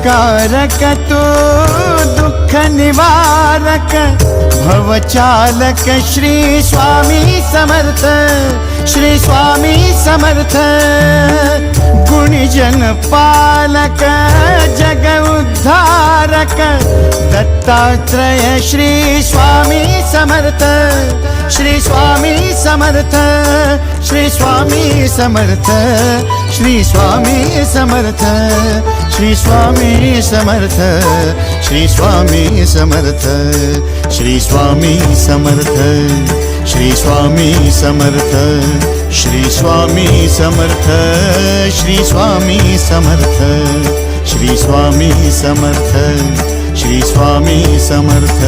उपकारक तू दुःख निवारक भवचालक श्री स्वामी समर्थ, श्री स्वामी समर्थ। गुणीजन पालक जग उद्धारक दत्तात्रेय श्री स्वामी समर्थ, श्री स्वामी समर्थ, श्री स्वामी समर्थ, श्री स्वामी समर्थ, श्री स्वामी समर्थ, श्री स्वामी समर्थ, श्री स्वामी समर्थ, श्री स्वामी समर्थ, श्री स्वामी समर्थ, श्री स्वामी समर्थ, श्री स्वामी समर्थ, श्री स्वामी समर्थ।